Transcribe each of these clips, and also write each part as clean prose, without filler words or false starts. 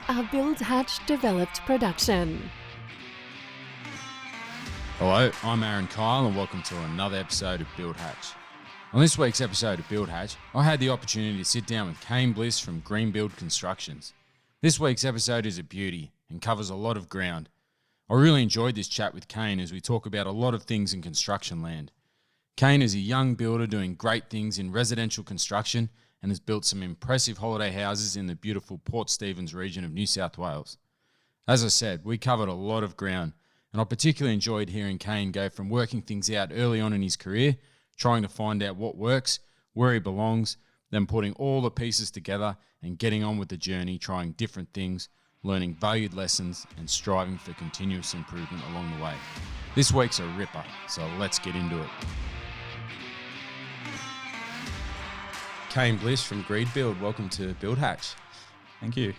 A Build Hatch developed production. Hello, I'm Aaron Kyle and welcome to another episode of Build Hatch. On this week's episode of Build Hatch, I had the opportunity to sit down with Kain Bliss from Greenbuild Constructions. This week's episode is a beauty and covers a lot of ground. I really enjoyed this chat with Kane as we talk about a lot of things in construction land. Kane is a young builder doing great things in residential construction and has built some impressive holiday houses in the beautiful Port Stephens region of New South Wales. As I said, we covered a lot of ground, and I particularly enjoyed hearing Kane go from working things out early on in his career, trying to find out what works, where he belongs, then putting all the pieces together and getting on with the journey, trying different things, learning valued lessons and striving for continuous improvement along the way. This week's a ripper, so let's get into it. Kain Bliss from Greenbuild, welcome to Build Hatch. Thank you.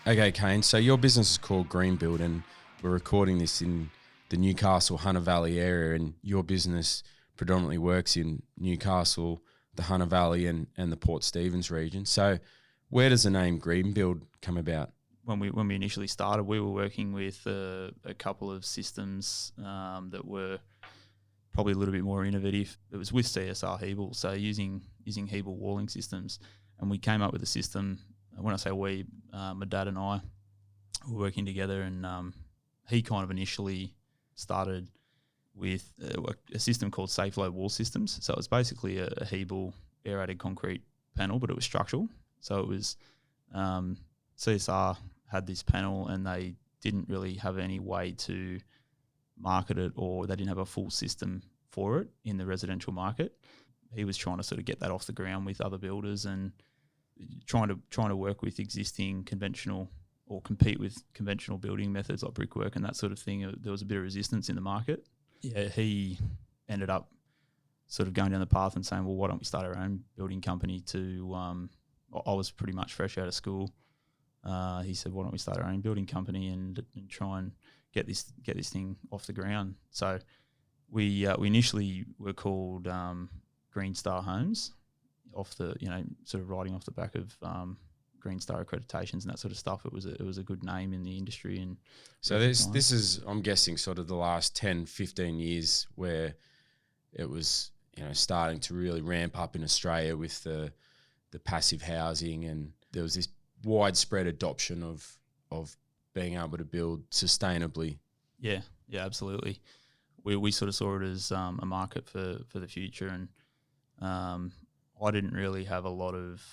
Okay, Kane, so your business is called Greenbuild and we're recording this in the Newcastle, Hunter Valley area, and your business predominantly works in Newcastle, the Hunter Valley and the Port Stephens region. So where does the name Greenbuild come about? When we initially started, we were working with a couple of systems that were probably a little bit more innovative. It was with CSR Hebel, so using Hebel walling systems. And we came up with a system. When I say we, my dad and I were working together, and he kind of initially started with a system called Safe Load Wall Systems. So it was basically a Hebel aerated concrete panel, but it was structural. So it was CSR had this panel and they didn't really have any way to market it, or they didn't have a full system for it in the residential market. He was trying to sort of get that off the ground with other builders and trying to work with existing conventional or compete with conventional building methods like brickwork and that sort of thing. There was a bit of resistance in the market. Yeah, he ended up sort of going down the path and saying, well, why don't we start our own building company to I was pretty much fresh out of school. He said, why don't we start our own building company and try and get this thing off the ground. So we initially were called Green Star Homes, off the sort of riding off the back of Green Star accreditations and that sort of stuff. It was a good name in the industry. And so this is, I'm guessing, sort of the last 10, 15 years where it was starting to really ramp up in Australia with the passive housing, and there was this widespread adoption of being able to build sustainably. Yeah, absolutely. We sort of saw it as a market for the future, and I didn't really have a lot of,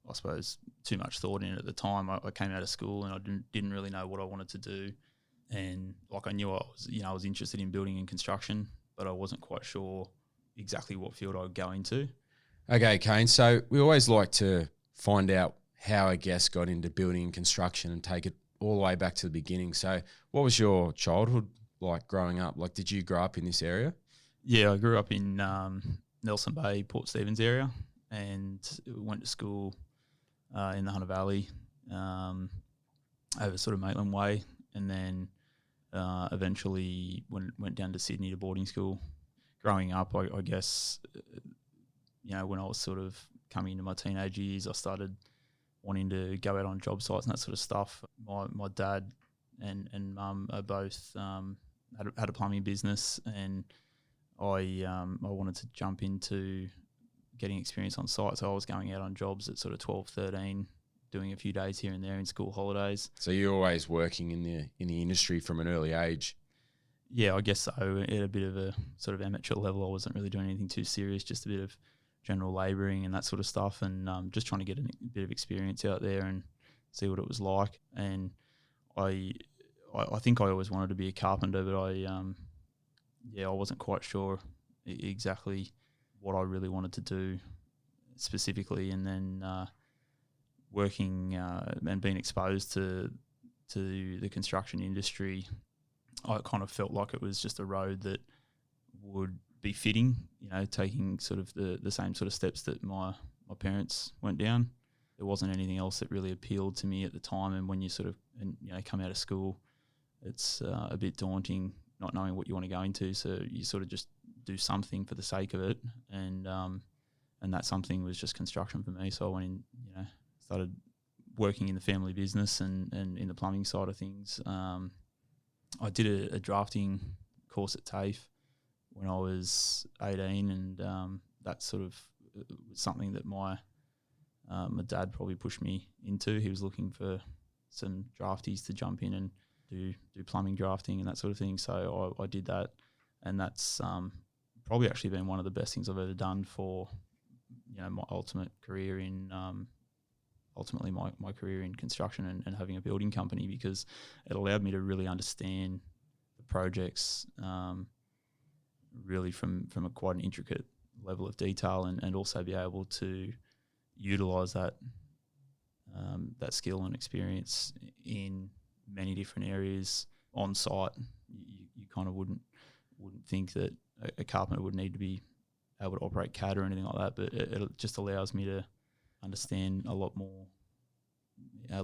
I suppose, too much thought in it at the time. I came out of school and I didn't really know what I wanted to do, and I knew I was interested in building and construction, but I wasn't quite sure exactly what field I would go into. Okay, Kane. So we always like to find out how a guest got into building and construction and take it all the way back to the beginning. So what was your childhood like growing up? Like, did you grow up in this area? Yeah, I grew up in Nelson Bay, Port Stephens area, and went to school in the Hunter Valley over sort of Maitland Way, and then eventually went down to Sydney to boarding school. Growing up, I guess, when I was sort of coming into my teenage years, I started wanting to go out on job sites and that sort of stuff. My dad and mum are both had a plumbing business, and I wanted to jump into getting experience on site. So I was going out on jobs at sort of 12, 13, doing a few days here and there in school holidays. So you're always working in the industry from an early age? Yeah, I guess so. At a bit of a sort of amateur level, I wasn't really doing anything too serious, just a bit of general labouring and that sort of stuff, and just trying to get a bit of experience out there and see what it was like. And I think I always wanted to be a carpenter, but I wasn't quite sure exactly what I really wanted to do specifically. And then working and being exposed to the construction industry, I kind of felt like it was just a road that would be fitting, taking sort of the same sort of steps that my parents went down. There wasn't anything else that really appealed to me at the time. And when you sort of come out of school, it's a bit daunting not knowing what you want to go into. So you sort of just do something for the sake of it. And that something was just construction for me. So I went in, started working in the family business and in the plumbing side of things. I did a drafting course at TAFE when I was 18, and that sort of was something that my dad probably pushed me into. He was looking for some draftees to jump in and do plumbing drafting and that sort of thing. So I did that, and that's probably actually been one of the best things I've ever done for my ultimate career in ultimately my career in construction and having a building company, because it allowed me to really understand the projects really from a quite an intricate level of detail, and also be able to utilise that skill and experience in many different areas on site. You kind of wouldn't think that a carpenter would need to be able to operate CAD or anything like that, but it just allows me to understand a lot more, a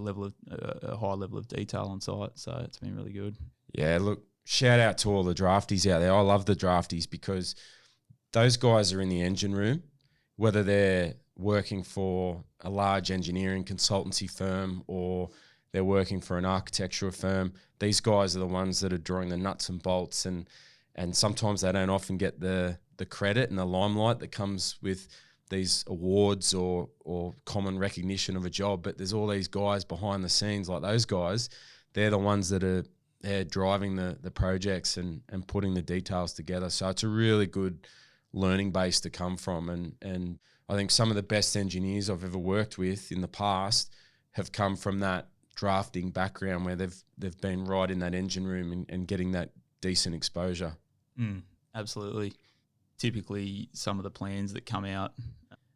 high level of detail on site. So it's been really good. Yeah, look, shout out to all the draftees out there. I love the draftees because those guys are in the engine room, whether they're working for a large engineering consultancy firm or they're working for an architectural firm. These guys are the ones that are drawing the nuts and bolts, and sometimes they don't often get the credit and the limelight that comes with these awards or common recognition of a job. But there's all these guys behind the scenes, like those guys. They're the ones that are driving the projects and putting the details together. So it's a really good learning base to come from. And I think some of the best engineers I've ever worked with in the past have come from that drafting background, where they've been right in that engine room and getting that decent exposure. Absolutely. Typically, some of the plans that come out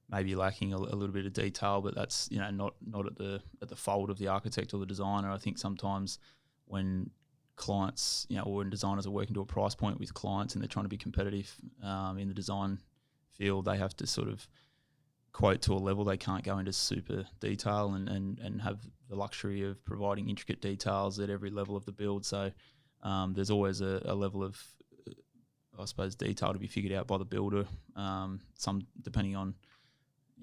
may be lacking a little bit of detail, but that's not at the fault of the architect or the designer. I think sometimes when clients, or when designers are working to a price point with clients and they're trying to be competitive in the design field, they have to sort of quote to a level. They can't go into super detail and have the luxury of providing intricate details at every level of the build. So there's always a level of, I suppose, detail to be figured out by the builder. Some, depending on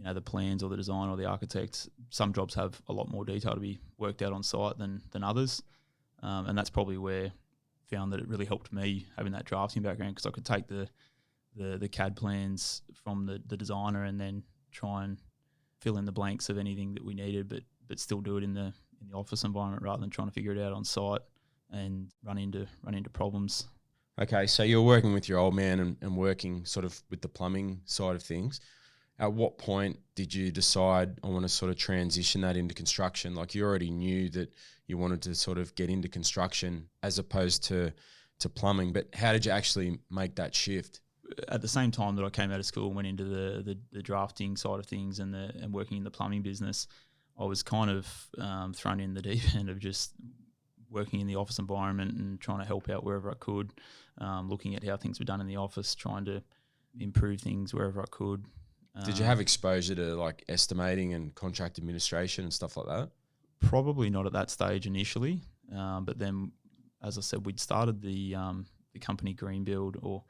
the plans or the design or the architect, some jobs have a lot more detail to be worked out on site than others. And that's probably where I found that it really helped me having that drafting background, because I could take the CAD plans from the designer and then try and fill in the blanks of anything that we needed, but still do it in the office environment rather than trying to figure it out on site and run into problems. Okay, so you're working with your old man and working sort of with the plumbing side of things. At what point did you decide, I want to sort of transition that into construction? Like, you already knew that you wanted to sort of get into construction as opposed to plumbing, but how did you actually make that shift? At the same time that I came out of school and went into the drafting side of things and working in the plumbing business, I was kind of thrown in the deep end of just working in the office environment and trying to help out wherever I could, looking at how things were done in the office, trying to improve things wherever I could. Did you have exposure to like estimating and contract administration and stuff like that? Probably not at that stage initially, but then, as I said, we'd started the company Greenbuild, or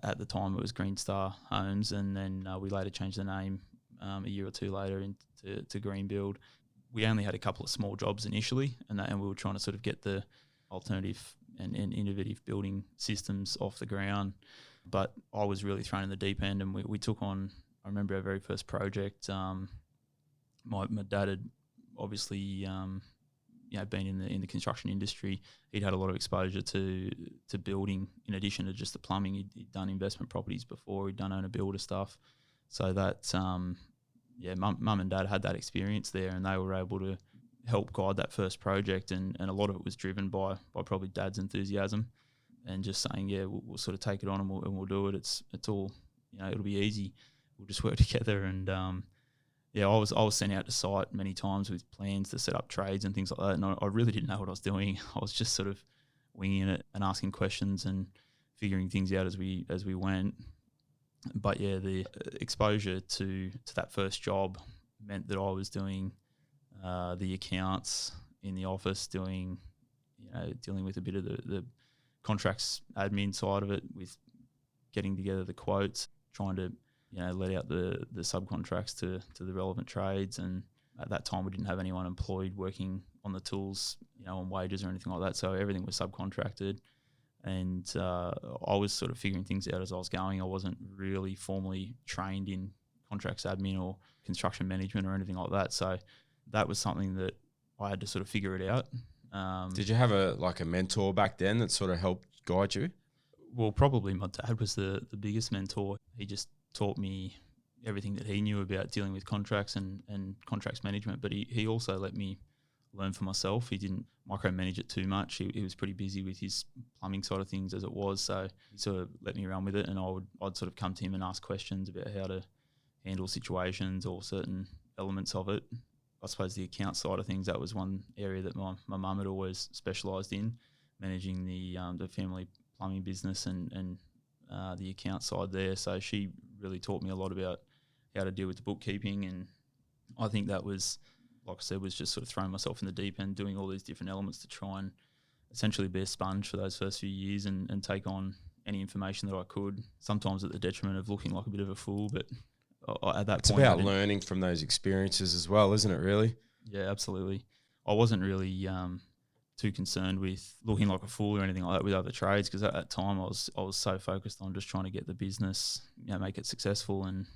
at the time it was Green Star Homes, and then we later changed the name a year or two later to Greenbuild. We only had a couple of small jobs initially, and we were trying to sort of get the alternative and innovative building systems off the ground. But I was really thrown in the deep end, and we took on, I remember our very first project. My dad had obviously been in the construction industry. He'd had a lot of exposure to building in addition to just the plumbing. He'd done investment properties before. He'd done owner builder stuff. So that mum and dad had that experience there, and they were able to help guide that first project, and a lot of it was driven by probably dad's enthusiasm and just saying, we'll sort of take it on and we'll do it. It's all, it'll be easy. We'll just work together. And I was sent out to site many times with plans to set up trades and things like that, and I really didn't know what I was doing. I was just sort of winging it and asking questions and figuring things out as we went. But the exposure to that first job meant that I was doing the accounts in the office, dealing with a bit of the contracts admin side of it, with getting together the quotes, trying to let out the subcontracts to the relevant trades, and at that time we didn't have anyone employed working on the tools, on wages or anything like that. So everything was subcontracted. And I was sort of figuring things out as I was going. I wasn't really formally trained in contracts admin or construction management or anything like that. So that was something that I had to sort of figure it out. Did you have a mentor back then that sort of helped guide you? Well, probably my dad was the biggest mentor. He just taught me everything that he knew about dealing with contracts and contracts management, but he also let me learn for myself. He didn't micromanage it too much. He was pretty busy with his plumbing side of things as it was, so he sort of let me run with it, and I'd sort of come to him and ask questions about how to handle situations or certain elements of it. I suppose the account side of things, that was one area that my mum had always specialised in, managing the family plumbing business and the account side there. So she really taught me a lot about how to deal with the bookkeeping, and I think that was, like I said, was just sort of throwing myself in the deep end, doing all these different elements to try and essentially be a sponge for those first few years and take on any information that I could, sometimes at the detriment of looking like a bit of a fool, but at that point... It's about learning from those experiences as well, isn't it, really? Yeah, absolutely. I wasn't really too concerned with looking like a fool or anything like that with other trades, because at that time I was so focused on just trying to get the business, make it successful, and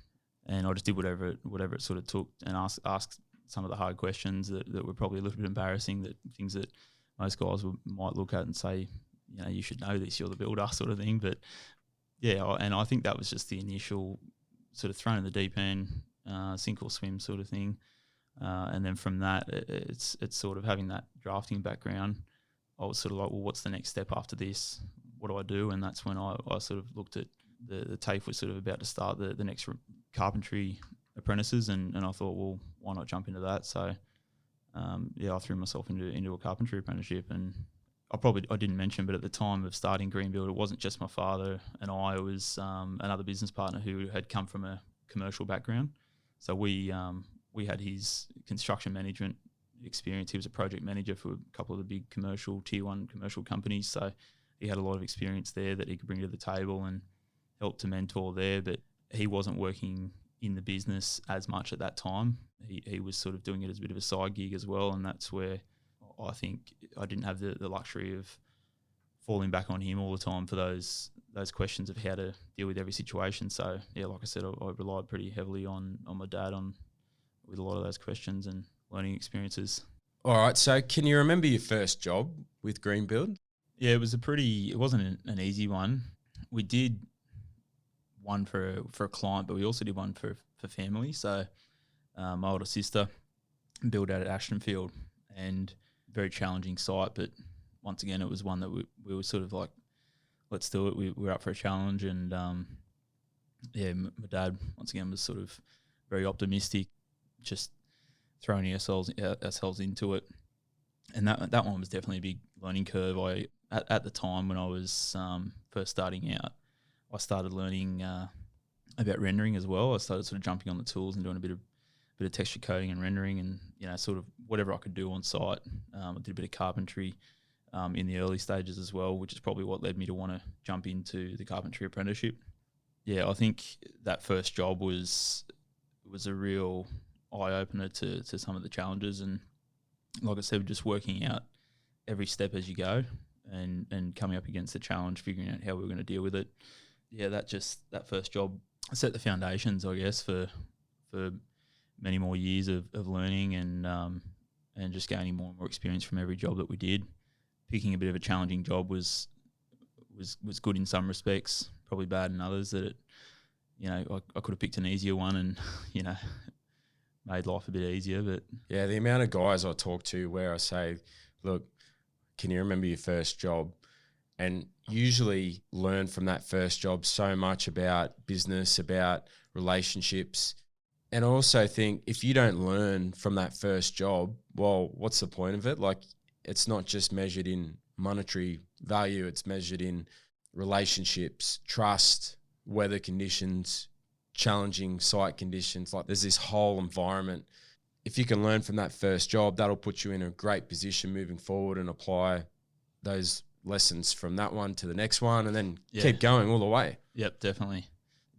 I just did whatever it sort of took, and asked some of the hard questions that were probably a little bit embarrassing, that things that most guys might look at and say, you should know this, you're the builder sort of thing. But yeah, and I think that was just the initial sort of thrown in the deep end, sink or swim sort of thing. And then from that, it's sort of having that drafting background. I was sort of like, well, what's the next step after this? What do I do? And that's when I sort of looked at the TAFE was sort of about to start the next carpentry apprentices, and I thought, well, why not jump into that? So I threw myself into a carpentry apprenticeship. And I didn't mention, but at the time of starting Greenbuild, it wasn't just my father and I. It was another business partner who had come from a commercial background. So we had his construction management experience. He was a project manager for a couple of the big tier 1 commercial companies. So he had a lot of experience there that he could bring to the table and help to mentor there. But he wasn't working in the business as much at that time. He was sort of doing it as a bit of a side gig as well, and that's where I think I didn't have the luxury of falling back on him all the time for those questions of how to deal with every situation. So yeah, like I said, I relied pretty heavily on my dad with a lot of those questions and learning experiences. All right, so can you remember your first job with Greenbuild? Yeah, it wasn't an easy one. We did one for a client, but we also did one for family. So my older sister built out at Ashtonfield, and very challenging site, but once again, it was one that we were sort of like, let's do it. We were up for a challenge, and my dad once again was sort of very optimistic, just throwing ourselves into it. And that one was definitely a big learning curve. At the time when I was first starting out, I started learning about rendering as well. I started sort of jumping on the tools and doing a bit of texture coding and rendering, and sort of whatever I could do on site. I did a bit of carpentry in the early stages as well, which is probably what led me to want to jump into the carpentry apprenticeship. Yeah, I think that first job was a real eye-opener to some of the challenges, and like I said, just working out every step as you go and coming up against the challenge, figuring out how we were going to deal with it. Yeah, that first job set the foundations, I guess, for many more years of learning and just gaining more and more experience from every job that we did. Picking a bit of a challenging job was good in some respects, probably bad in others. That I could have picked an easier one and made life a bit easier. But yeah, the amount of guys I talk to where I say, look, can you remember your first job? And usually learn from that first job so much about business, about relationships. And I also think if you don't learn from that first job, well, what's the point of it? Like, it's not just measured in monetary value, it's measured in relationships, trust, weather conditions, challenging site conditions. Like, there's this whole environment. If you can learn from that first job, that'll put you in a great position moving forward and apply those lessons from that one to the next one, and then keep going all the way. Yep, definitely.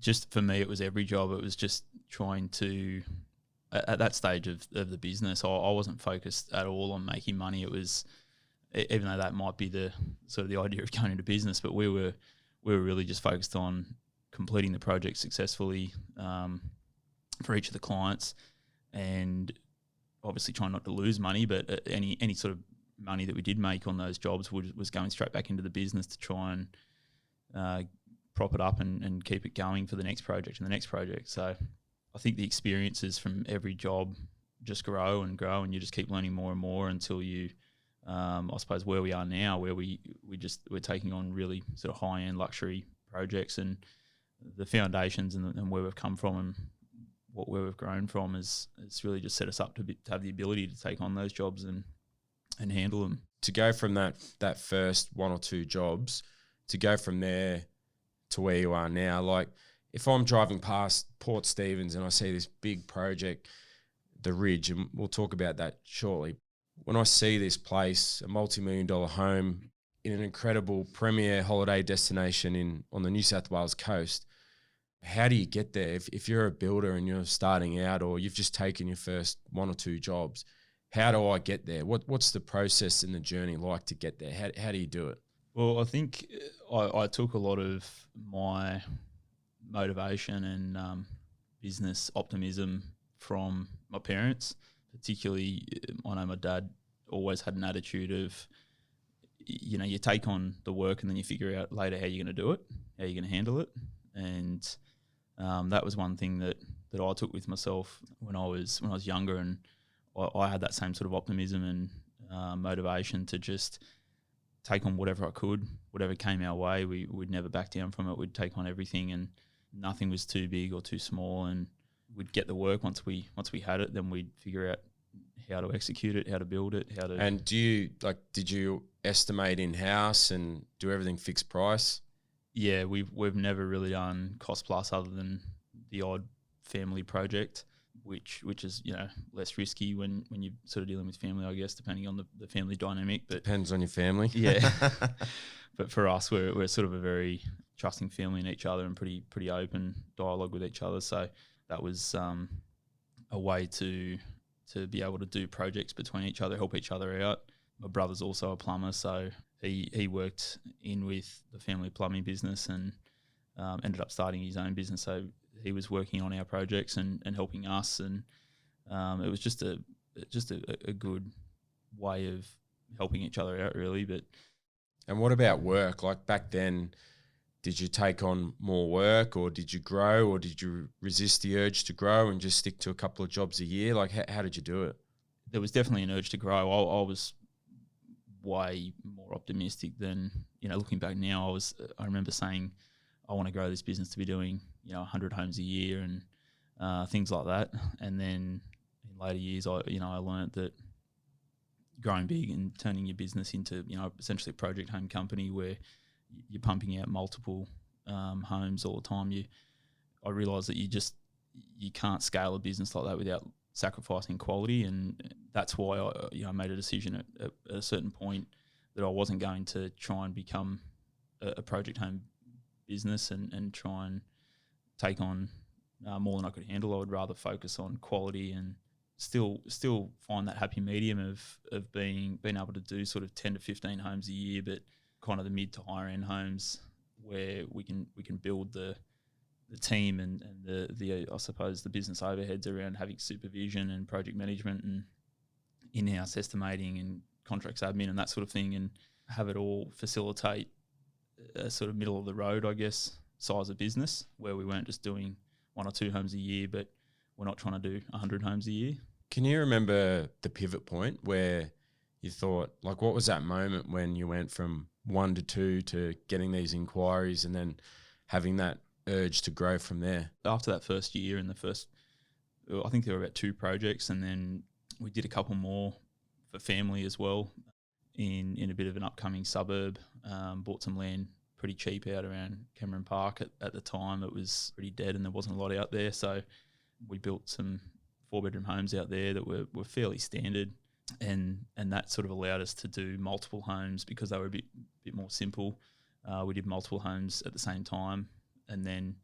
Just for me, it was every job. It was just trying to at that stage of the business, I wasn't focused at all on making money. It was, even though that might be the sort of the idea of going into business, but we were really just focused on completing the project successfully for each of the clients, and obviously trying not to lose money, but any sort of money that we did make on those jobs was going straight back into the business to try and prop it up and keep it going for the next project and the next project. So I think the experiences from every job just grow, and you just keep learning more and more until you, I suppose where we are now, where we're taking on really sort of high-end luxury projects, and the foundations and where we've come from and where we've grown from is really just set us up to have the ability to take on those jobs and handle them. To go from that first one or two jobs, to go from there to where you are now, like if I'm driving past Port Stephens and I see this big project, the Ridge, and we'll talk about that shortly. When I see this place, a multi-million-dollar home in an incredible premier holiday destination on the New South Wales coast, how do you get there? If you're a builder and you're starting out, or you've just taken your first one or two jobs, how do I get there? What's the process and the journey like to get there? How do you do it? Well, I think I took a lot of my motivation and business optimism from my parents. Particularly, I know my dad always had an attitude of, you take on the work and then you figure out later how you're going to do it, how you're going to handle it. And that was one thing that I took with myself when I was younger, and I had that same sort of optimism and motivation to just take on whatever I could, whatever came our way. We'd never back down from it. We'd take on everything, and nothing was too big or too small, and we'd get the work. Once we had it, then we'd figure out how to execute it, how to build it, how to. And did you estimate in-house and do everything fixed price? Yeah, we've never really done cost plus other than the odd family project, which is less risky when you're sort of dealing with family, I guess, depending on the family dynamic. But depends on your family. Yeah. But for us, we're sort of a very trusting family in each other and pretty open dialogue with each other. So that was a way to be able to do projects between each other, help each other out. My brother's also a plumber, so he worked in with the family plumbing business and ended up starting his own business. So he was working on our projects and helping us, and it was just a good way of helping each other out, really. And what about work? Like back then, did you take on more work, or did you grow, or did you resist the urge to grow and just stick to a couple of jobs a year? Like how did you do it? There was definitely an urge to grow. I was way more optimistic than, looking back now, I remember saying I want to grow this business to be doing 100 homes a year and things like that. And then in later years I learned that growing big and turning your business into essentially a project home company where you're pumping out multiple homes all the time, I realised that you can't scale a business like that without sacrificing quality. And that's why I made a decision at a certain point that I wasn't going to try and become a project home business and try and take on more than I could handle. I would rather focus on quality and still find that happy medium of being able to do sort of 10 to 15 homes a year, but kind of the mid to higher end homes where we can build the team and the I suppose the business overheads around having supervision and project management and in-house estimating and contracts admin and that sort of thing, and have it all facilitate a sort of middle of the road, I guess, size of business where we weren't just doing 1 or 2 homes a year, but we're not trying to do 100 homes a year. Can you remember the pivot point where you thought, like, what was that moment when you went from 1 to 2 to getting these inquiries and then having that urge to grow from there? After that first year I think there were about 2 projects, and then we did a couple more for family as well in a bit of an upcoming suburb. Bought some land pretty cheap out around Cameron Park. At the time it was pretty dead and there wasn't a lot out there, so we built some 4-bedroom homes out there that were fairly standard, and that sort of allowed us to do multiple homes because they were a bit more simple. We did multiple homes at the same time, and then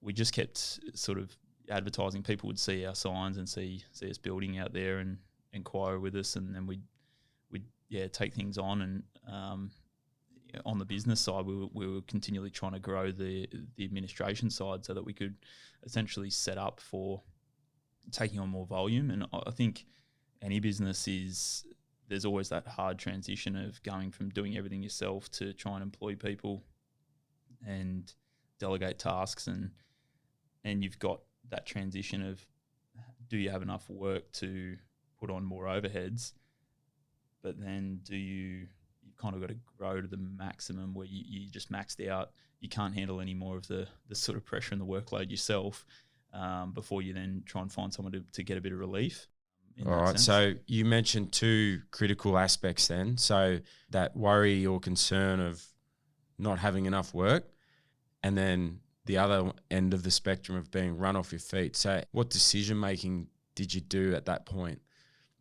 we just kept sort of advertising, people would see our signs and see us building out there and inquire with us, and then we'd take things on. And on the business side, we were continually trying to grow the administration side so that we could essentially set up for taking on more volume. And I think any business there's always that hard transition of going from doing everything yourself to try and employ people and delegate tasks, and you've got that transition of, do you have enough work to put on more overheads, but then you've kind of got to grow to the maximum where you just maxed out. You can't handle any more of the sort of pressure and the workload yourself before you then try and find someone to get a bit of relief. All right. So you mentioned two critical aspects then. So that worry or concern of not having enough work, and then the other end of the spectrum of being run off your feet. So what decision making did you do at that point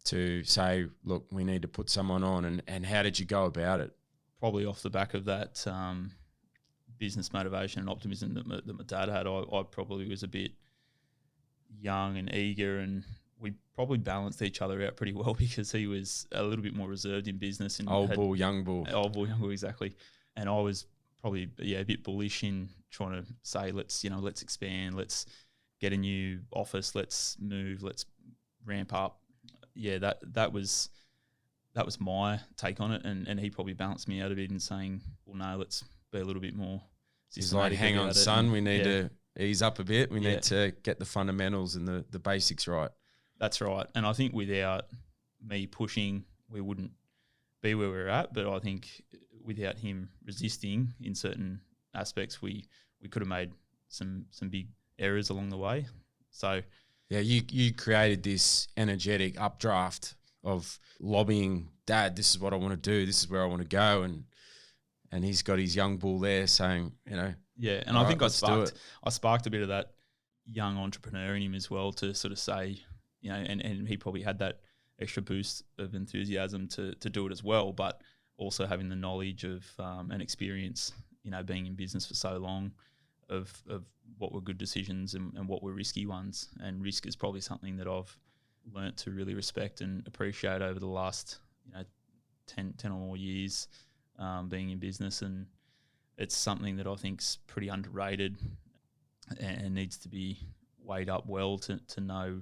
to say, look, we need to put someone on, and how did you go about it? Probably off the back of that business motivation and optimism that my dad had. I probably was a bit young and eager, and we probably balanced each other out pretty well because he was a little bit more reserved in business. And old bull, young bull, exactly. And I was probably a bit bullish in trying to say, let's expand, let's get a new office, let's move, let's ramp up. Yeah, that was my take on it, and he probably balanced me out a bit in saying, well, no, let's be a little bit more systematic. He's like, hang on, son, we need to ease up a bit. We need to get the fundamentals and the basics right. That's right. And I think without me pushing, we wouldn't be where we're at. But I think without him resisting in certain aspects, we could have made some big errors along the way. So yeah, you created this energetic updraft of lobbying, Dad, this is what I want to do, this is where I want to go, and he's got his young bull there saying, yeah, and I think I sparked a bit of that young entrepreneur in him as well to sort of say, and he probably had that extra boost of enthusiasm to do it as well, but also having the knowledge of and experience, being in business for so long, of what were good decisions and what were risky ones. And risk is probably something that I've learnt to really respect and appreciate over the last 10 or more years being in business. And it's something that I think's pretty underrated and needs to be weighed up well to know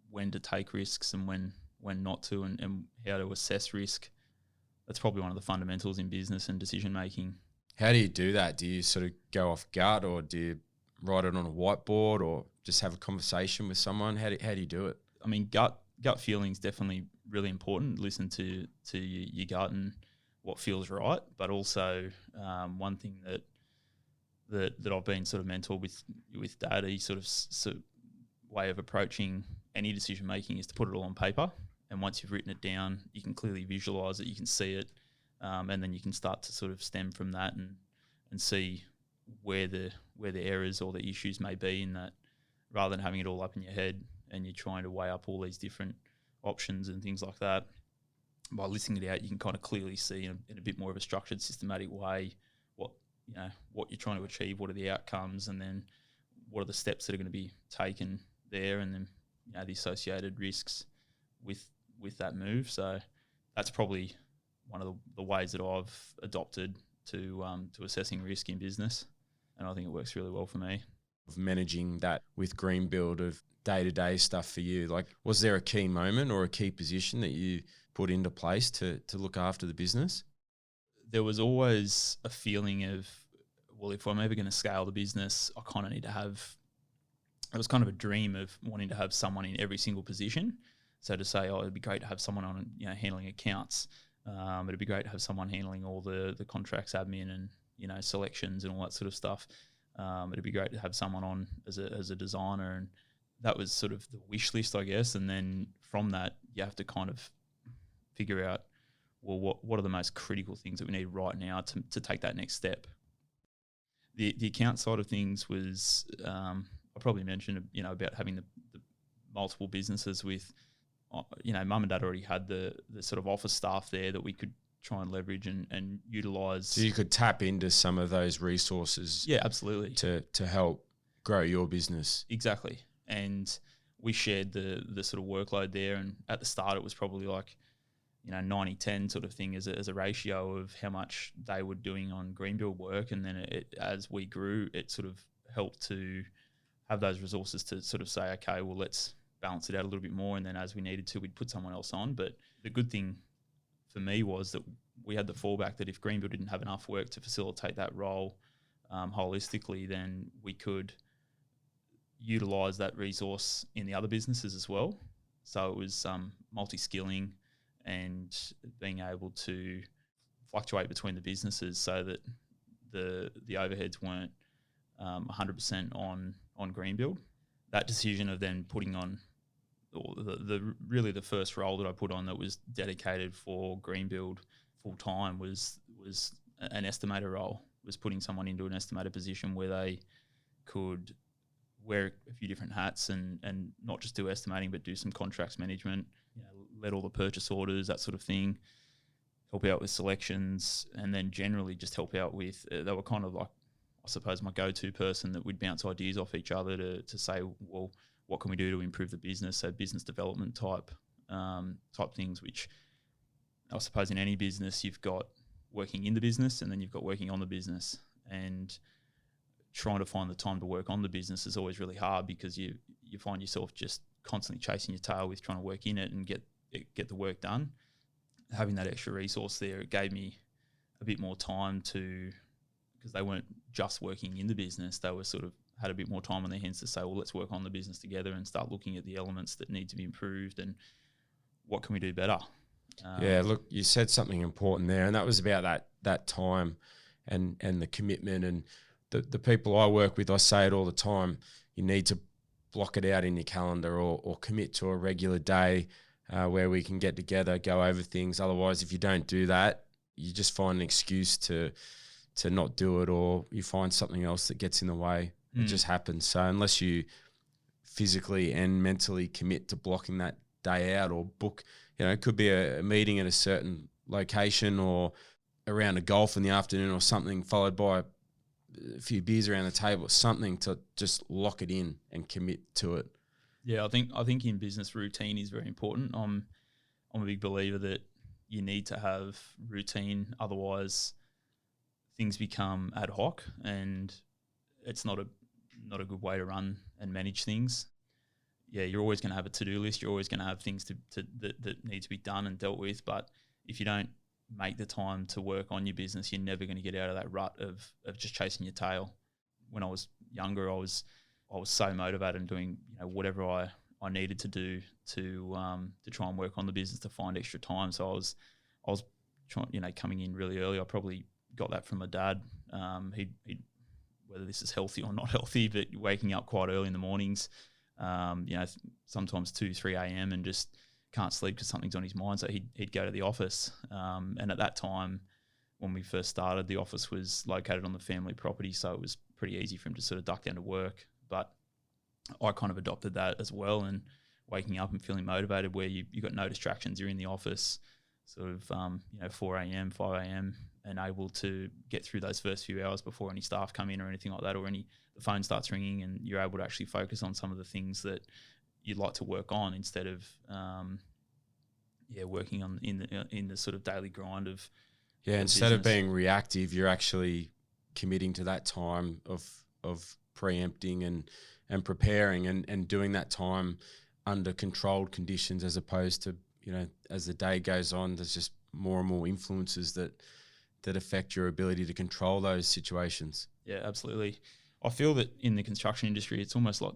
when to take risks and when not to, and how to assess risk. That's probably one of the fundamentals in business and decision making. How do you do that? Do you sort of go off gut, or do you write it on a whiteboard, or just have a conversation with someone? How do you do it? I mean, gut feeling is definitely really important. Listen to your gut and what feels right, but also one thing that I've been sort of mentored with Dad, he sort of way of approaching any decision making is to put it all on paper. And once you've written it down, you can clearly visualize it, you can see it, and then you can start to sort of stem from that and see where the errors or the issues may be in that, rather than having it all up in your head and you're trying to weigh up all these different options and things like that. By listing it out, you can kind of clearly see in a bit more of a structured, systematic way what you're trying to achieve, what are the outcomes, and then what are the steps that are going to be taken there, and then the associated risks with that move. So that's probably one of the ways that I've adopted to assessing risk in business, and I think it works really well for me. Of managing that with Greenbuild, of day-to-day stuff for you, like, was there a key moment or a key position that you put into place to look after the business? There was always a feeling of, well, if I'm ever going to scale the business, I kind of need to have, it was kind of a dream of wanting to have someone in every single position. So to say, it'd be great to have someone on, handling accounts. It'd be great to have someone handling all the contracts admin and, selections and all that sort of stuff. It'd be great to have someone on as a designer, and that was sort of the wish list, I guess. And then from that, you have to kind of figure out, well, what are the most critical things that we need right now to take that next step. The account side of things was, I probably mentioned, about having the multiple businesses with, Mum and Dad already had the sort of office staff there that we could try and leverage and utilise. So you could tap into some of those resources. Yeah, absolutely. To help grow your business. Exactly. And we shared the sort of workload there. And at the start, it was probably like, 90-10 sort of thing as a ratio of how much they were doing on Greenbuild work. And then as we grew, it sort of helped to have those resources to sort of say, okay, well, let's balance it out a little bit more. And then as we needed to, we'd put someone else on. But the good thing for me was that we had the fallback that if Greenbuild didn't have enough work to facilitate that role holistically, then we could utilise that resource in the other businesses as well. So it was multi-skilling and being able to fluctuate between the businesses so that the overheads weren't 100% on Greenbuild. That decision of then putting on, or the first role that I put on that was dedicated for Greenbuild full time was an estimator role. Was putting someone into an estimator position where they could wear a few different hats and not just do estimating, but do some contracts management, lead all the purchase orders, that sort of thing, help out with selections, and then generally just help out with, they were kind of like, I suppose, my go-to person that would bounce ideas off each other to say, well, what can we do to improve the business? So business development type things, which I suppose in any business you've got working in the business and then you've got working on the business, and trying to find the time to work on the business is always really hard because you find yourself just constantly chasing your tail with trying to work in it and get the work done. Having that extra resource there, it gave me a bit more time to, because they weren't just working in the business, they were sort of had a bit more time on their hands to say, well, let's work on the business together and start looking at the elements that need to be improved and what can we do better. Yeah, look, you said something important there, and that was about that time and the commitment. And the people I work with, I say it all the time, you need to block it out in your calendar or commit to a regular day where we can get together, go over things. Otherwise, if you don't do that, you just find an excuse to not do it, or you find something else that gets in the way. It just happens. So unless you physically and mentally commit to blocking that day out, or book, it could be a meeting at a certain location or around a golf in the afternoon or something, followed by a few beers around the table, something to just lock it in and commit to it. Yeah, I think in business, routine is very important. I'm a big believer that you need to have routine, otherwise things become ad hoc, and it's not a good way to run and manage things. Yeah, you're always going to have a to-do list. You're always going to have things that need to be done and dealt with. But if you don't make the time to work on your business, you're never going to get out of that rut of just chasing your tail. When I was younger, I was so motivated and doing whatever I needed to do to try and work on the business to find extra time. So I was trying, coming in really early. I probably got that from my dad. He whether this is healthy or not healthy, but waking up quite early in the mornings, sometimes 2-3 a.m. and just can't sleep because something's on his mind. So he'd go to the office. And at that time, when we first started, the office was located on the family property, so it was pretty easy for him to sort of duck down to work. But I kind of adopted that as well, and waking up and feeling motivated where you got no distractions. You're in the office sort of 4 a.m., 5 a.m. and able to get through those first few hours before any staff come in or anything like that, or the phone starts ringing, and you're able to actually focus on some of the things that you'd like to work on instead of working on in the sort of daily grind of instead business. Of being reactive, you're actually committing to that time of preempting and preparing and doing that time under controlled conditions, as opposed to as the day goes on, there's just more and more influences that affect your ability to control those situations. Yeah, absolutely. I feel that in the construction industry, it's almost like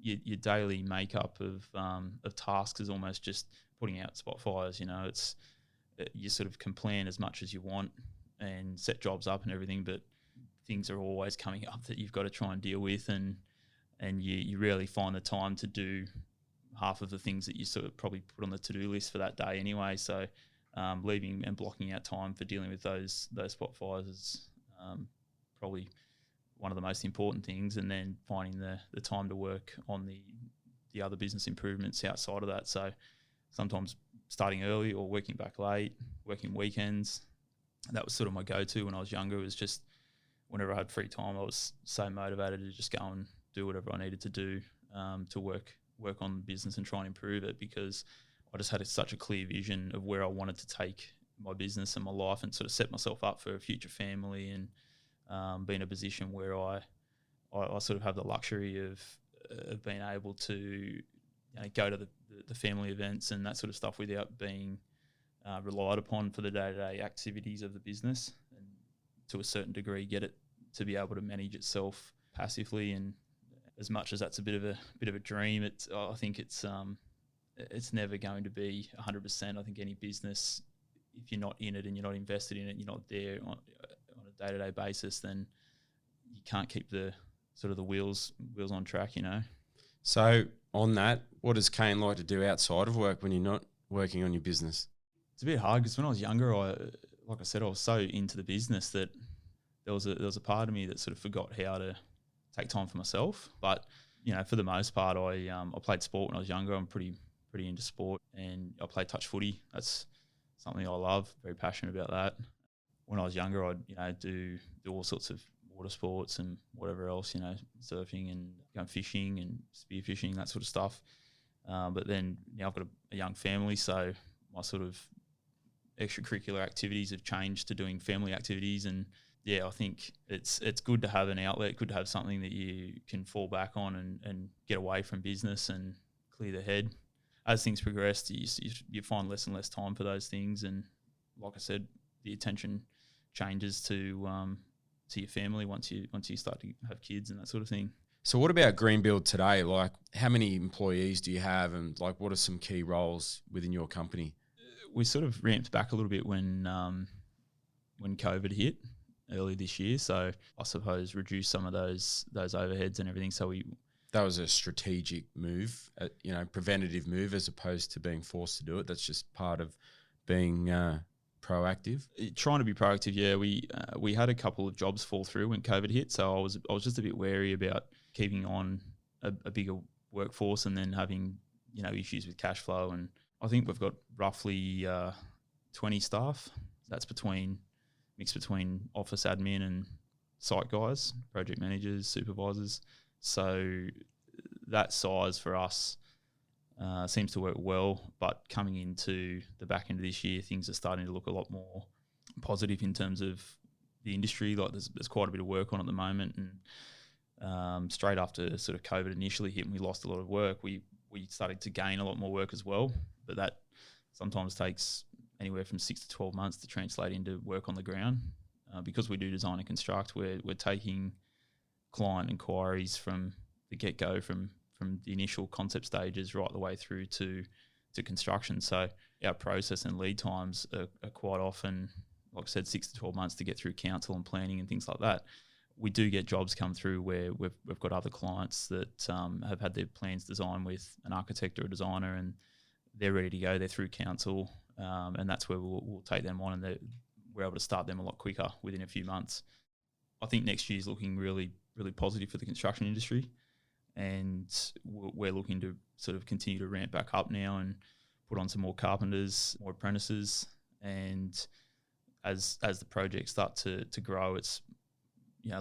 your daily makeup of tasks is almost just putting out spot fires. You sort of can plan as much as you want and set jobs up and everything, but things are always coming up that you've got to try and deal with, and you rarely find the time to do half of the things that you sort of probably put on the to-do list for that day anyway. So leaving and blocking out time for dealing with those spot fires is probably one of the most important things, and then finding the time to work on the other business improvements outside of that. So sometimes starting early or working back late, working weekends. That was sort of my go-to when I was younger. It was just whenever I had free time, I was so motivated to just go and do whatever I needed to do to work on the business and try and improve it, because I just had such a clear vision of where I wanted to take my business and my life, and sort of set myself up for a future family, and be in a position where I sort of have the luxury of being able to go to the family events and that sort of stuff without being relied upon for the day-to-day activities of the business, and to a certain degree get it to be able to manage itself passively. And as much as that's a bit of a dream, I think it's never going to be 100%. I think any business, if you're not in it and you're not invested in it, you're not there on a day-to-day basis, then you can't keep the wheels on track, So on that, what does Kane like to do outside of work when you're not working on your business? It's a bit hard, because when I was younger, like I said, I was so into the business that there was a part of me that sort of forgot how to take time for myself. But for the most part, I played sport when I was younger. I'm pretty into sport, and I played touch footy. That's something I love. Very passionate about that. When I was younger, I'd do all sorts of water sports and whatever else, surfing and going fishing and spearfishing, that sort of stuff. But then now I've got a young family, so my sort of extracurricular activities have changed to doing family activities. And I think it's good to have an outlet, good to have something that you can fall back on and get away from business and clear the head. As things progress, you find less and less time for those things, and like I said, the attention changes to your family once you start to have kids and that sort of thing. So what about Greenbuild today? Like, how many employees do you have, and like, what are some key roles within your company? We sort of ramped back a little bit when COVID hit early this year. So I suppose reduced some of those overheads and everything. So that was a strategic move, preventative move, as opposed to being forced to do it. That's just part of being proactive. Trying to be proactive, yeah. We had a couple of jobs fall through when COVID hit, so I was just a bit wary about keeping on a bigger workforce and then having issues with cash flow. And I think we've got roughly 20 staff. That's mixed between office admin and site guys, project managers, supervisors. So that size for us seems to work well, but coming into the back end of this year, things are starting to look a lot more positive in terms of the industry. Like there's quite a bit of work on at the moment, and straight after sort of COVID initially hit and we lost a lot of work, we started to gain a lot more work as well, but that sometimes takes anywhere from 6 to 12 months to translate into work on the ground. Because we do design and construct, we're taking client inquiries from the get-go, from the initial concept stages right the way through to construction. So our process and lead times are quite often, like I said, 6 to 12 months to get through council and planning and things like that. We do get jobs come through where we've got other clients that have had their plans designed with an architect or a designer, and they're ready to go. They're through council, and that's where we'll take them on, and we're able to start them a lot quicker within a few months. I think next year is looking really, really positive for the construction industry, and we're looking to sort of continue to ramp back up now and put on some more carpenters, more apprentices, and as the projects start to grow, it's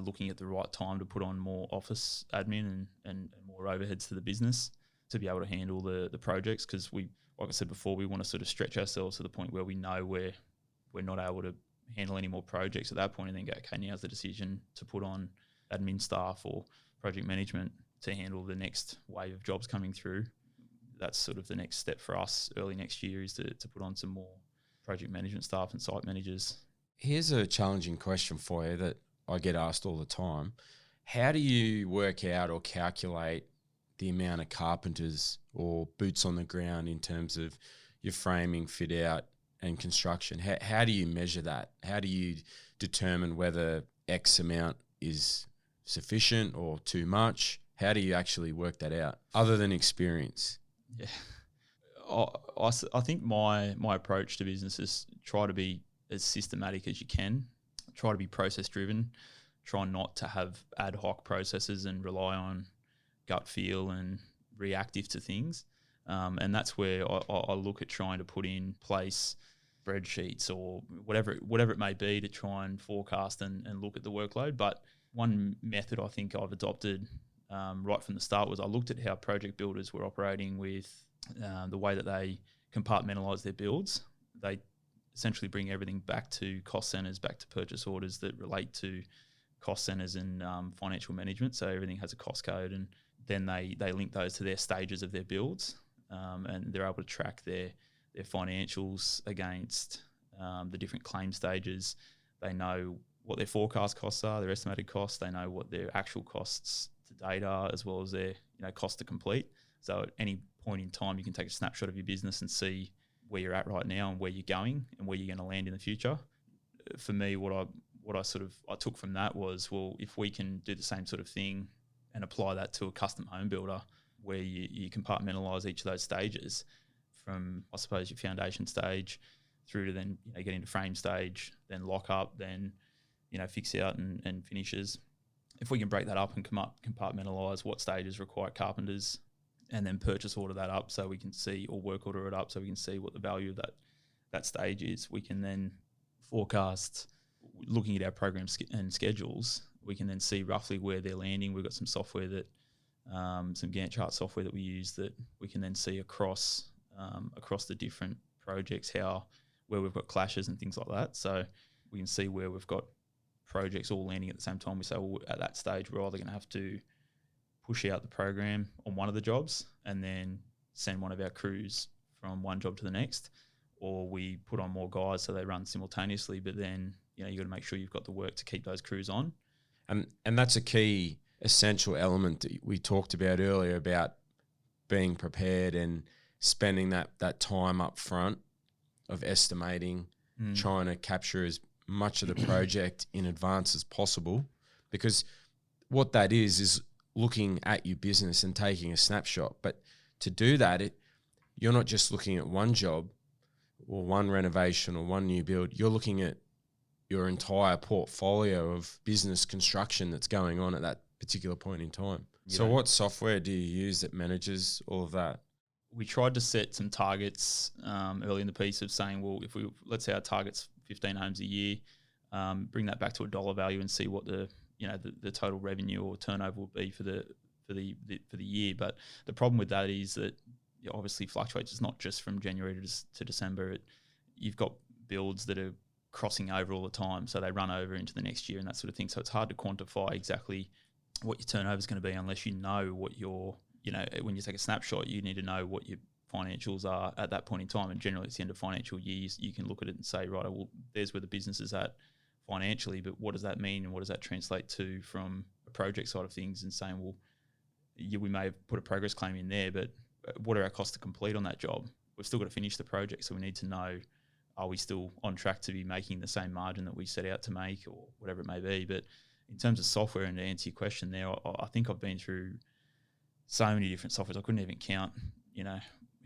looking at the right time to put on more office admin and more overheads to the business to be able to handle the projects, because like I said before, we want to sort of stretch ourselves to the point where we know we're not able to handle any more projects at that point, and then go, okay, now's the decision to put on admin staff or project management to handle the next wave of jobs coming through. That's sort of the next step for us early next year, is to put on some more project management staff and site managers. Here's a challenging question for you that I get asked all the time. How do you work out or calculate the amount of carpenters or boots on the ground in terms of your framing, fit out and construction? How do you measure that? How do you determine whether X amount is sufficient or too much? How do you actually work that out other than experience? Yeah. I think my approach to business is try to be as systematic as you can, try to be process driven, try not to have ad hoc processes and rely on gut feel and reactive to things. And that's where I look at trying to put in place spreadsheets or whatever it may be to try and forecast and look at the workload. But one method I think I've adopted right from the start was I looked at how project builders were operating with the way that they compartmentalise their builds. They essentially bring everything back to cost centres, back to purchase orders that relate to cost centres and financial management. So everything has a cost code, and then they link those to their stages of their builds, and they're able to track their financials against the different claim stages. They know what their forecast costs are, their estimated costs. They know what their actual costs to date are, as well as their cost to complete. So at any point in time, you can take a snapshot of your business and see where you're at right now and where you're going and where you're going to land in the future. For me, what I took from that was, well, if we can do the same sort of thing and apply that to a custom home builder, where you compartmentalise each of those stages from, I suppose, your foundation stage through to then get into frame stage, then lock up, then fix out and finishes. If we can break that up and compartmentalise what stages require carpenters, and then purchase order that up so we can see, or work order it up so we can see what the value of that stage is, we can then forecast, looking at our programs and schedules, we can then see roughly where they're landing. We've got some software that, some Gantt chart software that we use, that we can then see across the different projects where we've got clashes and things like that. So we can see where we've got projects all landing at the same time. We say, well, at that stage, we're either going to have to push out the program on one of the jobs and then send one of our crews from one job to the next, or we put on more guys so they run simultaneously, but then you got to make sure you've got the work to keep those crews on. And that's a key essential element that we talked about earlier, about being prepared and spending that time up front of estimating, trying to capture as much of the project in advance as possible, because what that is looking at your business and taking a snapshot. But to do that, you're not just looking at one job or one renovation or one new build. You're looking at your entire portfolio of business construction that's going on at that particular point in time. So what software do you use that manages all of that? We tried to set some targets early in the piece of saying, well, let's say our target's 15 homes a year, bring that back to a dollar value and see what the total revenue or turnover will be for the year. But the problem with that is that it obviously fluctuates. It's not just from January to December. You've got builds that are crossing over all the time, so they run over into the next year and that sort of thing. So it's hard to quantify exactly what your turnover is going to be unless you know what when you take a snapshot, you need to know what your financials are at that point in time. And generally it's the end of financial years. You can look at it and say, right, well, there's where the business is at financially, but what does that mean and what does that translate to from a project side of things, and saying, well, we may have put a progress claim in there, but what are our costs to complete on that job? We've still got to finish the project, so we need to know, are we still on track to be making the same margin that we set out to make, or whatever it may be. But in terms of software, and to answer your question there, I think I've been through so many different softwares. I couldn't even count,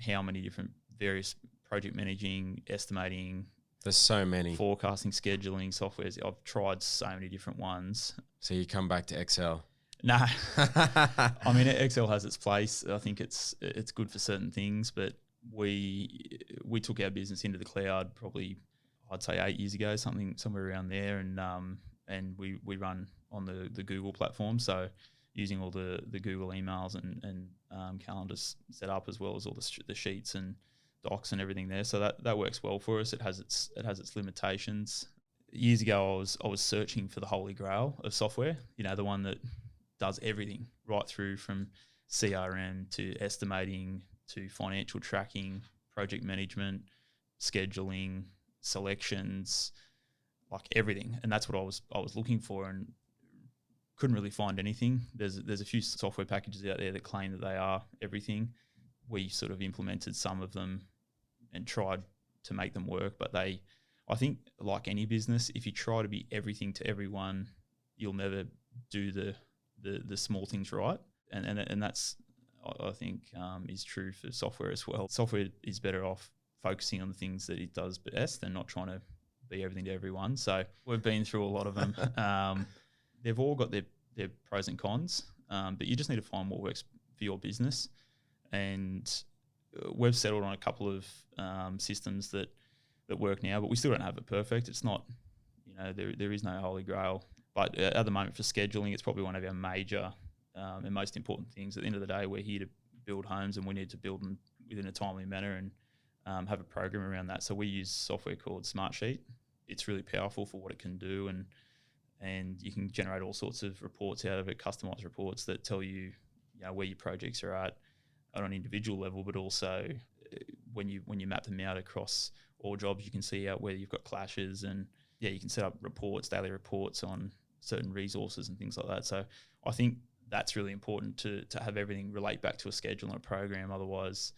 how many different various project managing, estimating, there's so many forecasting, scheduling softwares. I've tried so many different ones. So you come back to Excel? No. I mean, Excel has its place. I think it's good for certain things, but we took our business into the cloud probably, I'd say 8 years ago, somewhere around there, and we run on the Google platform. So using all the Google emails and calendars set up, as well as all the sheets and docs and everything there. So that works well for us. It has its limitations. Years ago, I was searching for the holy grail of software, the one that does everything right through from CRM to estimating to financial tracking, project management, scheduling, selections, like everything. And that's what I was looking for, and couldn't really find anything. There's a few software packages out there that claim that they are everything. We sort of implemented some of them and tried to make them work, but I think like any business, if you try to be everything to everyone, you'll never do the small things right. And that's, I think, is true for software as well. Software is better off focusing on the things that it does best and not trying to be everything to everyone. So we've been through a lot of them. They've all got their pros and cons, but you just need to find what works for your business. And we've settled on a couple of systems that work now, but we still don't have it perfect. It's not, there is no holy grail. But at the moment for scheduling, it's probably one of our major and most important things. At the end of the day, we're here to build homes, and we need to build them within a timely manner and have a program around that. So we use software called Smartsheet. It's really powerful for what it can do, and you can generate all sorts of reports out of it, customized reports that tell you, where your projects are at on an individual level, but also when you map them out across all jobs, you can see out where you've got clashes, and you can set up reports, daily reports on certain resources and things like that. So I think that's really important to have everything relate back to a schedule and a program. Otherwise,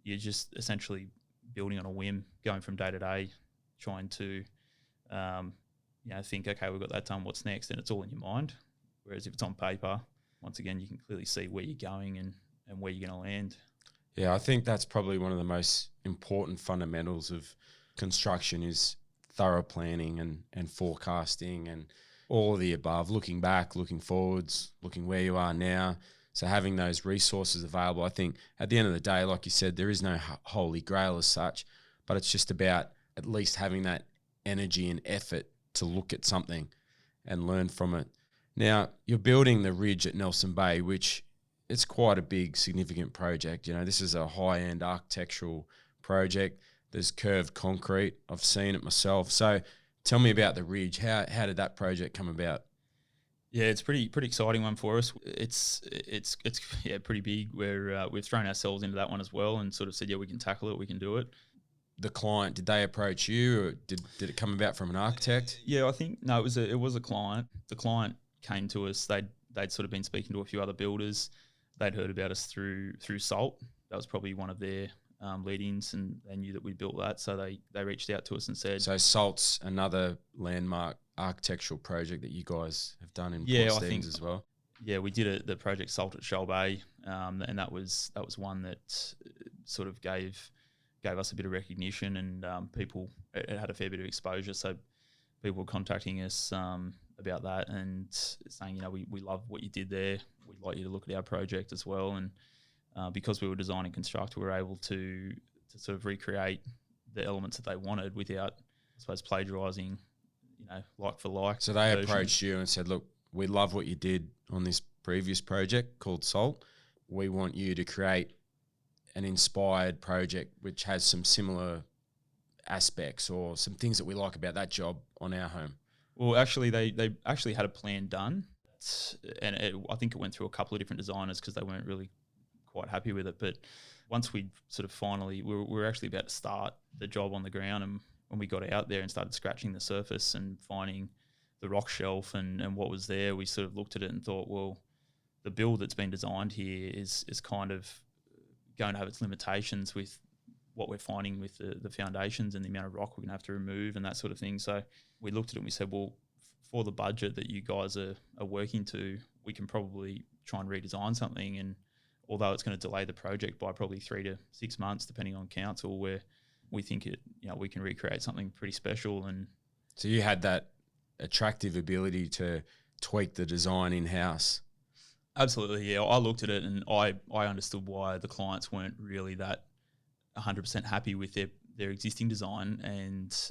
you're just essentially building on a whim, going from day to day, trying to think, okay, we've got that done, what's next? And it's all in your mind. Whereas if it's on paper, once again, you can clearly see where you're going and where you're going to land. Yeah, I think that's probably one of the most important fundamentals of construction is thorough planning and forecasting and all of the above, looking back, looking forwards, looking where you are now. So having those resources available, I think at the end of the day, like you said, there is no holy grail as such, but it's just about at least having that energy and effort to look at something and learn from it. Now, you're building the ridge at Nelson Bay, which it's quite a big, significant project. This is a high-end architectural project. There's curved concrete. I've seen it myself. So tell me about the ridge. How did that project come about? Yeah, it's pretty exciting one for us. It's pretty big. We've thrown ourselves into that one as well and sort of said, we can tackle it, we can do it. The client, did they approach you, or did it come about from an architect? Yeah, I think no, it was a client. The client came to us. They'd sort of been speaking to a few other builders. They'd heard about us through Salt. That was probably one of their lead-ins, and they knew that we built that, so they reached out to us and said. So Salt's another landmark architectural project that you guys have done in Port Stephens as well. Yeah, we did the project Salt at Shoal Bay, and that was one that sort of gave us a bit of recognition, and it had a fair bit of exposure. So people were contacting us about that and saying, we love what you did there. We'd like you to look at our project as well. And because we were design and construct, we were able to sort of recreate the elements that they wanted without, I suppose, plagiarising, like for like. So they approached you and said, look, we love what you did on this previous project called Salt. We want you to create an inspired project which has some similar aspects or some things that we like about that job on our home. Well, actually, they actually had a plan done, and I think it went through a couple of different designers because they weren't really quite happy with it. But once we sort of finally, we were actually about to start the job on the ground, and when we got out there and started scratching the surface and finding the rock shelf and what was there, we sort of looked at it and thought, well, the build that's been designed here is kind of going to have its limitations with what we're finding with the foundations and the amount of rock we're going to have to remove and that sort of thing. So we looked at it and we said, well, for the budget that you guys are working to, we can probably try and redesign something. And although it's going to delay the project by probably 3 to 6 months, depending on council, where we think we can recreate something pretty special. And so you had that attractive ability to tweak the design in-house. Absolutely, yeah. I looked at it and I understood why the clients weren't really that 100% happy with their existing design, and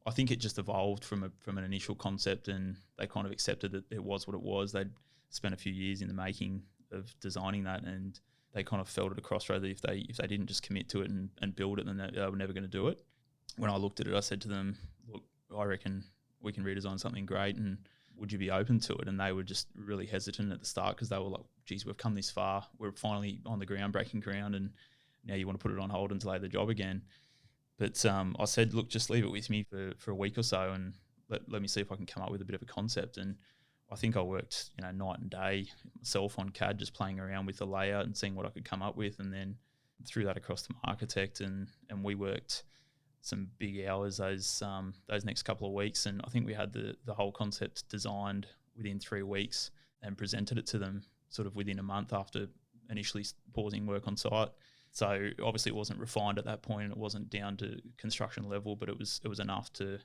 I think it just evolved from an initial concept, and they kind of accepted that it was what it was. They'd spent a few years in the making of designing that, and they kind of felt at a crossroad that if they didn't just commit to it and build it, then they were never going to do it. When I looked at it, I said to them, look, I reckon we can redesign something great, and would you be open to it? And they were just really hesitant at the start because they were like, geez, we've come this far. We're finally on the ground, breaking ground, and now you want to put it on hold and delay the job again. But I said, look, just leave it with me for a week or so and let me see if I can come up with a bit of a concept. And I think I worked night and day myself on CAD, just playing around with the layout and seeing what I could come up with, and then threw that across to my architect, and we worked some big hours those next couple of weeks. And I think we had the whole concept designed within 3 weeks and presented it to them sort of within a month after initially pausing work on site. So obviously it wasn't refined at that point, and it wasn't down to construction level, but it was enough to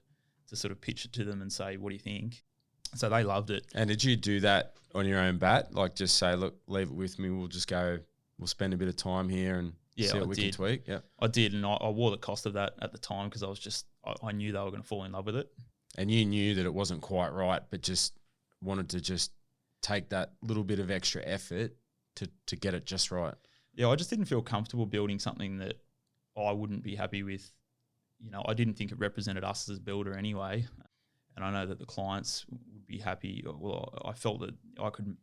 sort of pitch it to them and say, what do you think? So they loved it. And did you do that on your own bat? Like just say, look, leave it with me. We'll spend a bit of time here and see what we can tweak? Yeah, I did. And I wore the cost of that at the time because I knew they were going to fall in love with it. And you knew that it wasn't quite right, but just wanted to just take that little bit of extra effort to get it just right? Yeah, I just didn't feel comfortable building something that I wouldn't be happy with. You know, I didn't think it represented us as a builder anyway. And I know that the clients would be happy. Well, I felt that I could,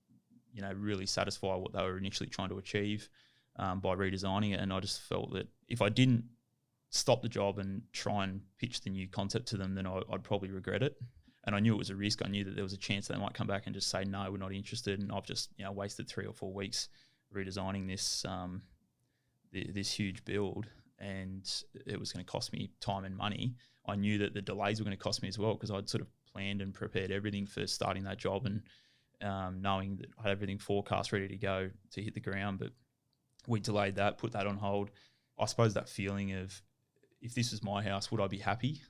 you know, really satisfy what they were initially trying to achieve by redesigning it. And I just felt that if I didn't stop the job and try and pitch the new concept to them, then I'd probably regret it. And I knew it was a risk. I knew that there was a chance they might come back and just say, no, we're not interested. And I've just, you know, wasted 3 or 4 weeks redesigning this this huge build, and it was going to cost me time and money. I knew that the delays were going to cost me as well, because I'd sort of planned and prepared everything for starting that job, and knowing that I had everything forecast ready to go to hit the ground. But we delayed that, put that on hold. I suppose that feeling of, if this was my house, would I be happy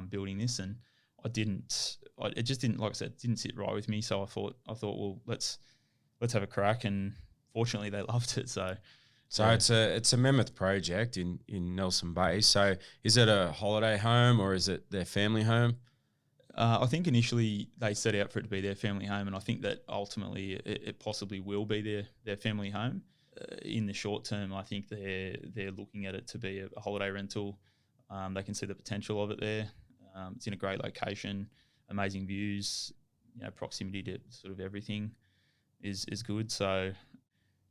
building this? And I didn't. It just didn't, like I said, didn't sit right with me. So I thought, well, let's have a crack. And fortunately, they loved it. So it's a mammoth project in Nelson Bay. So is it a holiday home or is it their family home? I think initially they set out for it to be their family home, and I think that ultimately it possibly will be their family home. In the short term, I think they're looking at it to be a holiday rental. They can see the potential of it there. It's in a great location, amazing views, you know, proximity to sort of everything is good. So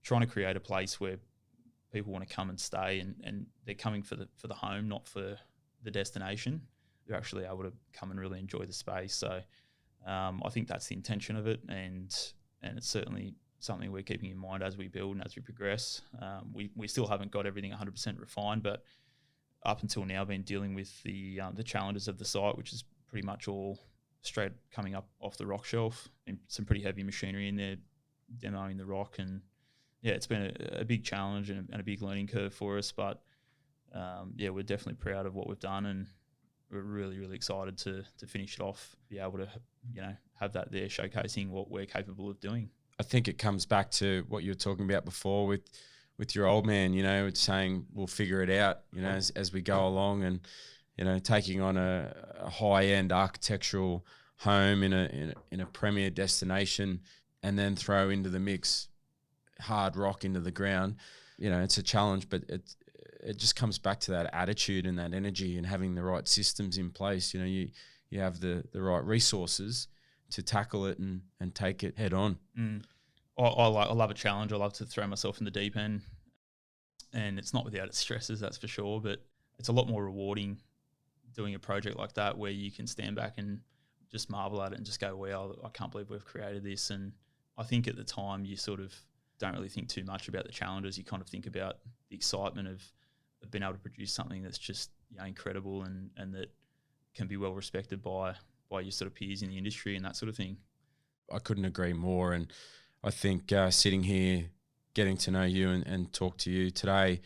trying to create a place where people want to come and stay, and they're coming for the home, not for the destination. They're actually able to come and really enjoy the space. So I think that's the intention of it, and it's certainly something we're keeping in mind as we build and as we progress. We still haven't got everything 100% refined, but up until now been dealing with the challenges of the site, which is pretty much all straight coming up off the rock shelf, and some pretty heavy machinery in there demoing the rock. And yeah, it's been a big challenge and a big learning curve for us, but yeah, we're definitely proud of what we've done, and we're really, really excited to finish it off, be able to, you know, have that there showcasing what we're capable of doing. I think it comes back to what you were talking about before with your old man, you know, it's saying we'll figure it out, you know, as we go along, and, you know, taking on a high-end architectural home in a premier destination, and then throw into the mix hard rock into the ground. You know, it's a challenge, but it just comes back to that attitude and that energy, and having the right systems in place. You know, you have the right resources to tackle it and take it head on. I love a challenge. I love to throw myself in the deep end, and it's not without its stresses, that's for sure, but it's a lot more rewarding doing a project like that, where you can stand back and just marvel at it and just go, wow, I can't believe we've created this. And I think at the time you sort of don't really think too much about the challenges. You kind of think about the excitement of being able to produce something that's just, you know, incredible, and that can be well respected by your sort of peers in the industry and that sort of thing. I couldn't agree more. And I think sitting here, getting to know you and talk to you today,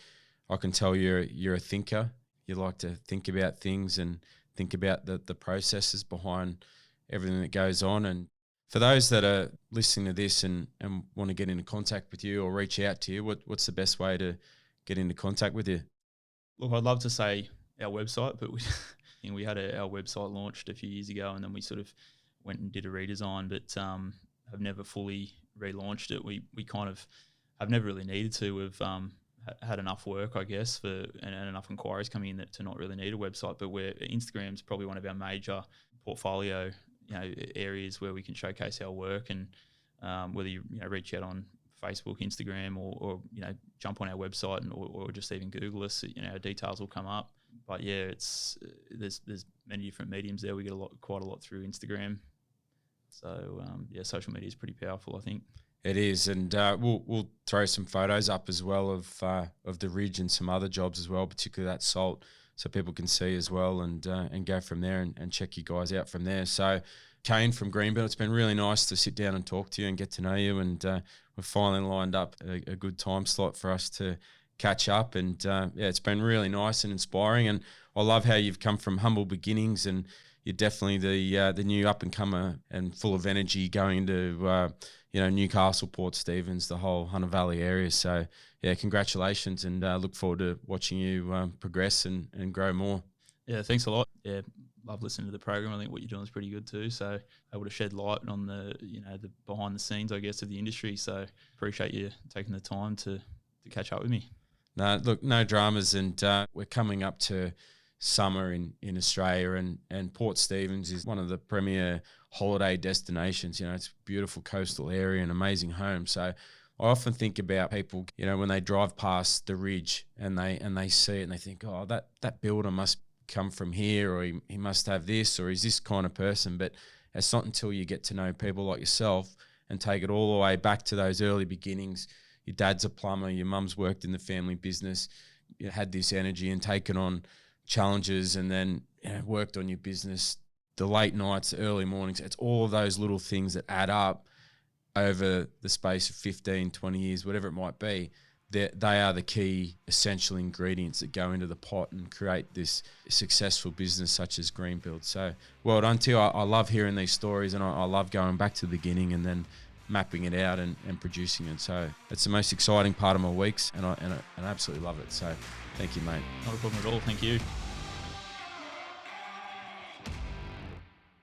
I can tell you're a thinker. You like to think about things and think about the processes behind everything that goes on. And for those that are listening to this and want to get into contact with you or reach out to you, what's the best way to get into contact with you? Look, I'd love to say our website, but we had our website launched a few years ago, and then we sort of went and did a redesign, but have never fully relaunched it. We kind of have never really needed to. We've had enough work, I guess, and enough inquiries coming in to not really need a website. But Instagram's probably one of our major portfolio, you know, areas where we can showcase our work, and whether you reach out on Facebook, Instagram, or you know, jump on our website or just even Google us, you know, our details will come up. But yeah, there's many different mediums there. We get quite a lot through Instagram. So yeah, social media is pretty powerful, I think. It is, and we'll throw some photos up as well of the ridge and some other jobs as well, particularly that salt, so people can see as well, and go from there and check you guys out from there. So, Kane from Greenbuild, it's been really nice to sit down and talk to you and get to know you, and we've finally lined up a good time slot for us to catch up, and yeah, it's been really nice and inspiring, and I love how you've come from humble beginnings, and you're definitely the new up and comer and full of energy going into Newcastle, Port Stephens, the whole Hunter Valley area. So yeah, congratulations, and look forward to watching you progress and grow more. Yeah, thanks a lot. Yeah, love listening to the program. I think what you're doing is pretty good too. So able to shed light on the behind the scenes, I guess, of the industry. So appreciate you taking the time to catch up with me. No, look, no dramas, and we're coming up to summer in Australia, and Port Stephens is one of the premier holiday destinations. It's a beautiful coastal area and amazing home. So I often think about people, when they drive past the ridge and they see it and they think, oh, that builder must come from here, or he must have this, or he's this kind of person. But it's not until you get to know people like yourself and take it all the way back to those early beginnings. Your dad's a plumber, your mum's worked in the family business, you had this energy and taken on challenges, and then worked on your business, the late nights, the early mornings. It's all of those little things that add up over the space of 15, 20 years, whatever it might be. They are the key essential ingredients that go into the pot and create this successful business such as Greenbuild. So well done to you. I love hearing these stories, and I love going back to the beginning and then mapping it out and producing it. So it's the most exciting part of my weeks, and I absolutely love it. So thank you, mate. Not a problem at all. Thank you.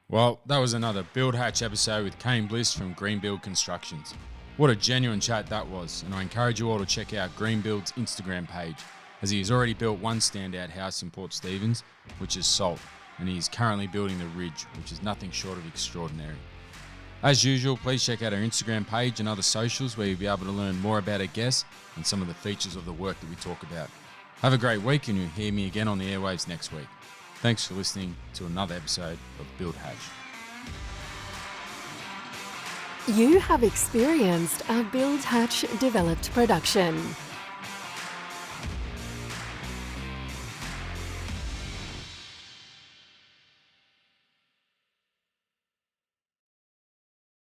Well, that was another Build Hatch episode with Kain Bliss from Greenbuild Constructions. What a genuine chat that was, and I encourage you all to check out Greenbuild's Instagram page, as he has already built one standout house in Port Stephens, which is Salt, and he is currently building the Ridge, which is nothing short of extraordinary. As usual, please check out our Instagram page and other socials, where you'll be able to learn more about our guests and some of the features of the work that we talk about. Have a great week, and you'll hear me again on the airwaves next week. Thanks for listening to another episode of Build Hatch. You have experienced a Build Hatch developed production.